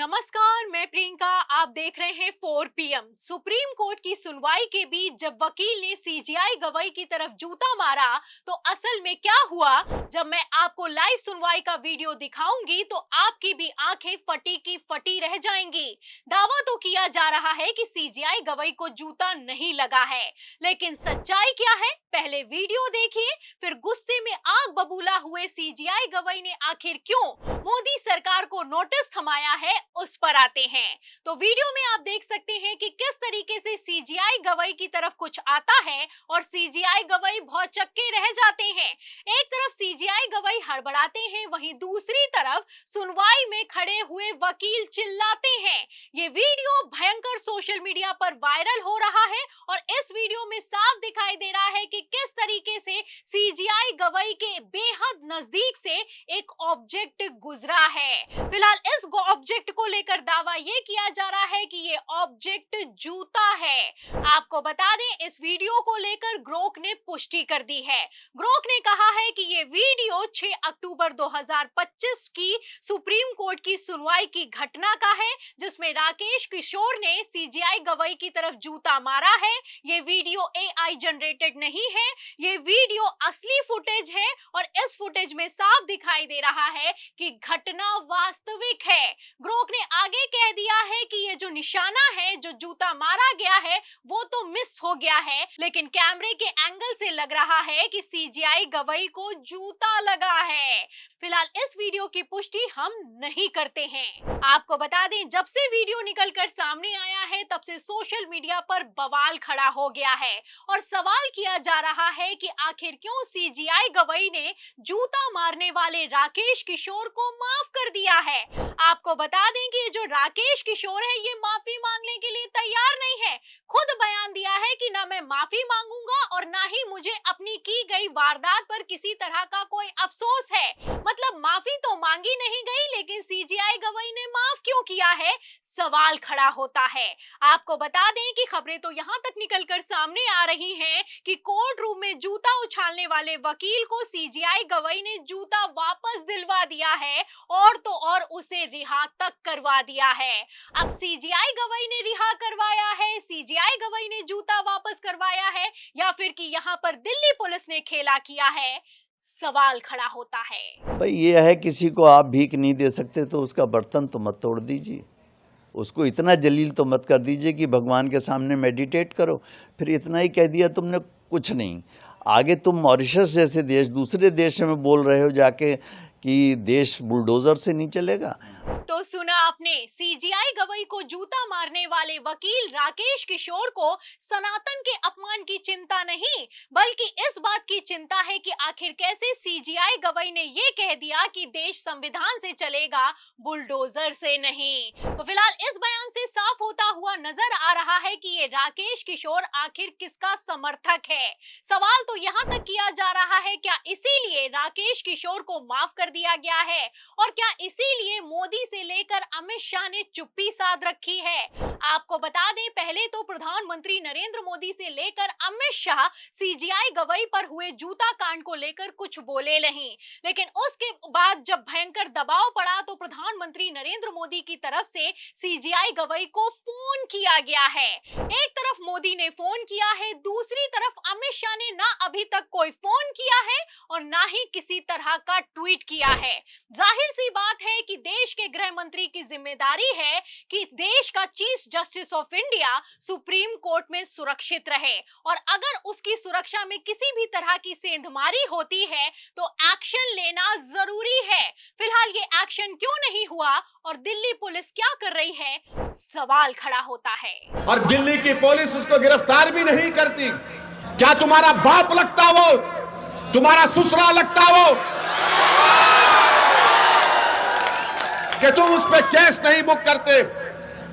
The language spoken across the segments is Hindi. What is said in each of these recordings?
नमस्कार, मैं प्रियंका। आप देख रहे हैं 4 PM। सुप्रीम कोर्ट की सुनवाई के बीच जब वकील ने सीजेआई गवाही की तरफ जूता मारा तो असल में क्या हुआ, जब मैं आपको लाइव सुनवाई का वीडियो दिखाऊंगी तो आपकी भी आंखें फटी की फटी रह जाएंगी। दावा तो किया जा रहा है कि सीजेआई गवाही को जूता नहीं लगा है, लेकिन सच्चाई क्या है? पहले वीडियो देखिए, फिर गुस्से में आग बबूला हुए सीजेआई गवाही ने आखिर क्यों मोदी सरकार को नोटिस थमाया है, उस पर आते हैं। तो वीडियो में आप देख सकते हैं कि किस तरीके से सीजीआई गवाही की तरफ कुछ आता है और सीजीआई गवाही भौचक्के रह जाते हैं। एक तरफ सीजीआई गवाही हड़बड़ाते हैं, वहीं दूसरी तरफ सुनवाई में खड़े हुए वकील चिल्लाते हैं। ये वीडियो भयंकर सोशल मीडिया पर वायरल हो रहा है और इस वीडियो में साफ दिखाई दे रहा है कि किस तरीके से सीजीआई गवाही के बेहद नजदीक से एक ऑब्जेक्ट गुजरा है। फिलहाल इस ऑब्जेक्ट को लेकर दावा ये किया जा रहा है कि ये ऑब्जेक्ट जूता है। आपको बता दें, इस वीडियो को लेकर ग्रोक ने पुष्टि कर दी है। ग्रोक ने कहा है कि ये वीडियो 6 अक्टूबर 2025 की सुप्रीम कोर्ट की सुनवाई की घटना का है, जिसमें राकेश किशोर ने सीजीआई गवाही की तरफ जूता मारा है। ये वीडियो AI जनरेटेड नहीं है, ये वीडियो असली फुटेज है और इस फुटेज में साफ दिखाई दे रहा है कि घटना वास्तविक है। ग्रोक ने आगे कह दिया है कि ये जो निशाना है, जो जूता मारा गया है, वो तो मिस हो गया है, लेकिन कैमरे के एंगल से लग रहा है कि सीजीआई गवाही को जूता लगा है। फिलहाल इस वीडियो की पुष्टि हम नहीं करते हैं। आपको बता दें, जब से वीडियो निकलकर सामने आया है तब से सोशल मीडिया पर बवाल खड़ा हो गया है और सवाल किया जा रहा है कि आखिर क्यों सीजीआई गवाही ने जूता मारने वाले राकेश किशोर को माफ कर दिया है। आपको बता दें कि जो राकेश किशोर है, ये माफी मांगने के लिए तैयार नहीं है। खुद बयान दिया है कि ना मैं माफी मांगूंगा और ना ही मुझे अपनी की गई वारदात पर किसी तरह का कोई अफसोस है। मतलब माफी तो मांगी नहीं गई, लेकिन सीजीआई गवाही ने माफ क्यों किया है, सवाल खड़ा होता है। आपको बता दें कि खबरें तो यहां तक निकलकर सामने आ रही हैं कि कोर्ट रूम में जूता उछालने वाले वकील को सीजीआई गवाही ने जूता वापस दिलवा दिया है और तो और उसे रिहा तक करवा दिया है। अब सीजीआई गवाही ने रिहा करवाया है, सीजीआई गवाही ने जूता वापस करवाया है, या फिर कि यहाँ पर दिल्ली पुलिस ने खेला किया है, सवाल खड़ा होता है। भाई ये है, किसी को आप भीख नहीं दे सकते तो उसका बर्तन तो मत तोड़ दीजिए, उसको इतना जलील तो मत कर दीजिए कि भगवान के सामने मेडिटेट करो। फिर इतना ही कह दिया तुमने, कुछ नहीं। आगे तुम मॉरिशस जैसे देश, दूसरे देश में बोल रहे हो जाके कि देश बुलडोजर से नहीं चलेगा। तो सुना आपने, सीजीआई गवाही को जूता मारने वाले वकील राकेश किशोर को सनातन के अपमान की चिंता नहीं, बल्कि इस बात की चिंता है कि आखिर कैसे सीजीआई गवाही ने ये कह दिया कि देश संविधान से चलेगा, बुलडोजर से नहीं। तो फिलहाल इस बयान से साफ होता हुआ नजर आ रहा है कि ये राकेश किशोर आखिर किसका समर्थक है। सवाल तो यहाँ तक किया जा रहा है, क्या इसीलिए राकेश किशोर को माफ कर दिया गया है और क्या इसीलिए मोदी से लेकर अमित शाह ने चुप्पी साध रखी है। आपको बता दें, पहले तो प्रधानमंत्री नरेंद्र मोदी से लेकर अमित शाह सीजीआई गवाही पर हुए जूता कांड को लेकर कुछ बोले नहीं, लेकिन उसके बाद जब भयंकर दबाव पड़ा तो प्रधानमंत्री नरेंद्र मोदी की तरफ से सीजीआई गवाही को फोन किया गया है। एक तरफ मोदी ने फोन किया है, दूसरी तरफ अमित शाह ने ना अभी तक कोई फोन किया है और ना ही किसी तरह का ट्वीट किया है। जाहिर सी बात है कि देश के गृह मंत्री की जिम्मेदारी है कि देश का chief justice of India supreme court में सुरक्षित रहे और अगर उसकी सुरक्षा में किसी भी तरह की सेंधमारी होती है तो एक्शन लेना जरूरी है। फिलहाल ये एक्शन क्यों नहीं हुआ और दिल्ली पुलिस क्या कर रही है, सवाल खड़ा होता है। और दिल्ली की पुलिस उसको गिरफ्तार भी नहीं करती। क्या तुम्हारा बाप लगता वो, तुम्हारा ससुरा लगता वो, कि तुम उस पे केस नहीं बुक करते?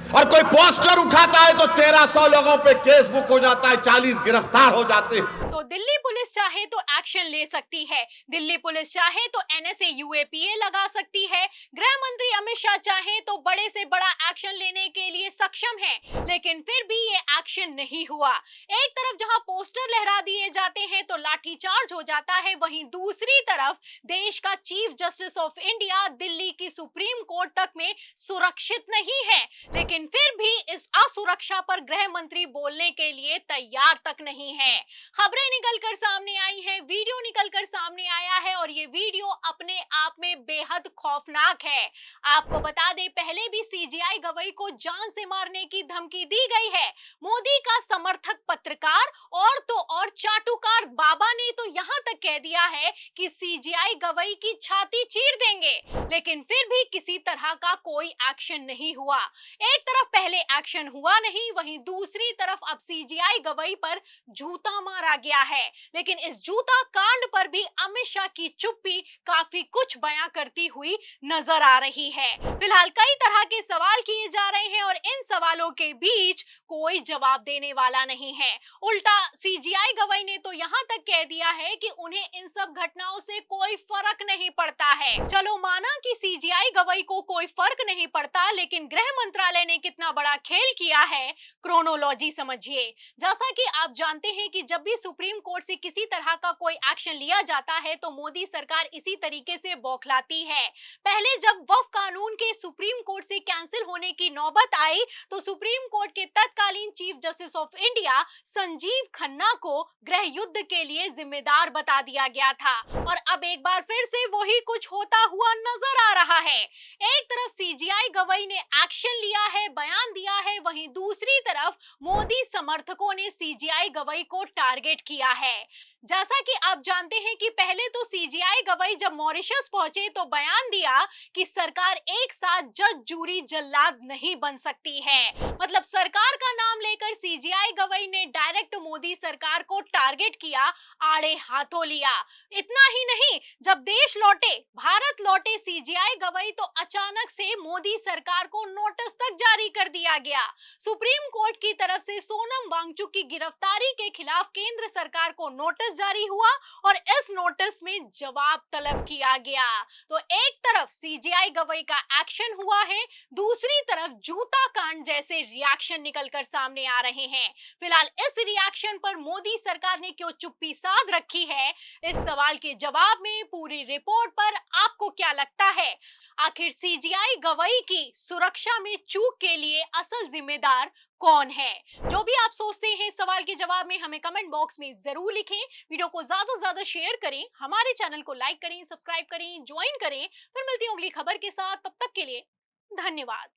और कोई पोस्टर उठाता है तो 1300 लोगों पे केस बुक हो जाता है, 40 गिरफ्तार हो जाते हैं। तो दिल्ली पुलिस चाहे तो एक्शन ले सकती है, दिल्ली पुलिस चाहे तो एनएसए यूएपीए लगा सकती है, गृह मंत्री अमित शाह चाहे तो बड़े से बड़ा एक्शन लेने के लिए सक्षम है, लेकिन फिर भी ये एक्शन नहीं हुआ। एक तरफ जहां पोस्टर लहरा दिए जाते हैं तो लाठीचार्ज हो जाता है, वहीं दूसरी तरफ देश का chief justice of India Delhi की सुप्रीम कोर्ट तक में सुरक्षित नहीं है, लेकिन फिर भी इस असुरक्षा पर गृह मंत्री बोलने के लिए तैयार तक नहीं है। खबरें निकलकर सामने आई हैं, वीडियो निकलकर सामने आया है और ये वीडियो अपने आप में बेहद खौफनाक है। आपको बता दें, पहले भी सीजीआई गवई को जान से मारने की धमकी दी गई है। मोदी का समर्थक पत्रकार और तो और चाटुकार बाबा ने तो यहां तक कह दिया है कि सीजीआई गवई की छाती चीर देंगे, लेकिन फिर भी किसी तरह का कोई एक्शन नहीं हुआ। एक तरफ पहले एक्शन हुआ नहीं, वहीं दूसरी तरफ अब सीजीआई गवई पर जूता मारा गया है, लेकिन इस जूता कांड पर भी अमित शाह की चुप्पी काफी कुछ बयां करती हुई नजर आ रही है। फिलहाल कई तरह के सवाल किए जा रहे हैं और इन सवालों के बीच कोई जवाब देने वाला नहीं है। उल्टा सीजीआई गवई ने तो यहां तक कह दिया है कि उन्हें इन सब घटनाओं से कोई फर्क नहीं पड़ता है। चलो माना कि सीजीआई गवई को कोई फर्क नहीं पड़ता, लेकिन गृह मंत्रालय ने कितना बड़ा खेल किया है, क्रोनोलॉजी समझिए। जैसा कि आप जानते हैं कि जब भी सुप्रीम कोर्ट से किसी तरह का कोई एक्शन लिया जाता है तो मोदी सरकार इसी तरीके से बौखलाती है। पहले जब वक्फ कानून के सुप्रीम कोर्ट से कैंसिल होने की नौबत आई तो सुप्रीम कोर्ट के तत्कालीन chief justice of India Sanjeev Khanna को गृह युद्ध के लिए जिम्मेदार बता दिया गया था, और अब एक बार फिर से वही कुछ होता हुआ नजर आ रहा है। एक तरफ सीजीआई गवई ने एक्शन लिया है, बयान दिया है, वहीं दूसरी तरफ मोदी समर्थकों ने सीजीआई गवई को टारगेट किया है। जैसा कि आप जानते हैं कि पहले तो सीजीआई गवई जब मॉरिशस पहुंचे तो बयान दिया कि सरकार एक साथ जज जूरी जल्लाद नहीं बन सकती है। मतलब सरकार का नाम लेकर सीजीआई गवई ने डायरेक्ट मोदी सरकार को टारगेट किया, आड़े हाथों लिया। इतना ही नहीं, जब देश लौटे, भारत लौटे सीजीआई गवई तो अचानक से मोदी सरकार को नोटिस तक जारी कर दिया गया। सुप्रीम कोर्ट की तरफ से सोनम वांगचुक की गिरफ्तारी के खिलाफ केंद्र सरकार को नोटिस जारी हुआ और इस नोटिस में जवाब तलब किया गया। तो एक तरफ सीजीआई गवई का एक्शन हुआ है, दूसरी तरफ जूता कांड जैसे रिएक्शन निकलकर सामने आ रहे हैं। फिलहाल इस रिएक्शन पर मोदी सरकार ने क्यों चुप्पी साध रखी है, इस सवाल के जवाब में पूरी रिपोर्ट पर आपको क्या लगता है? आखिर सीजीआई गवई की सुरक्षा में चूक के लिए असल जिम्मेदार कौन है? जो भी आप सोचते हैं सवाल के जवाब में हमें कमेंट बॉक्स में जरूर लिखें। वीडियो को ज्यादा से ज्यादा शेयर करें, हमारे चैनल को लाइक करें, सब्सक्राइब करें, ज्वाइन करें। फिर मिलती हूँ अगली खबर के साथ, तब तक के लिए धन्यवाद।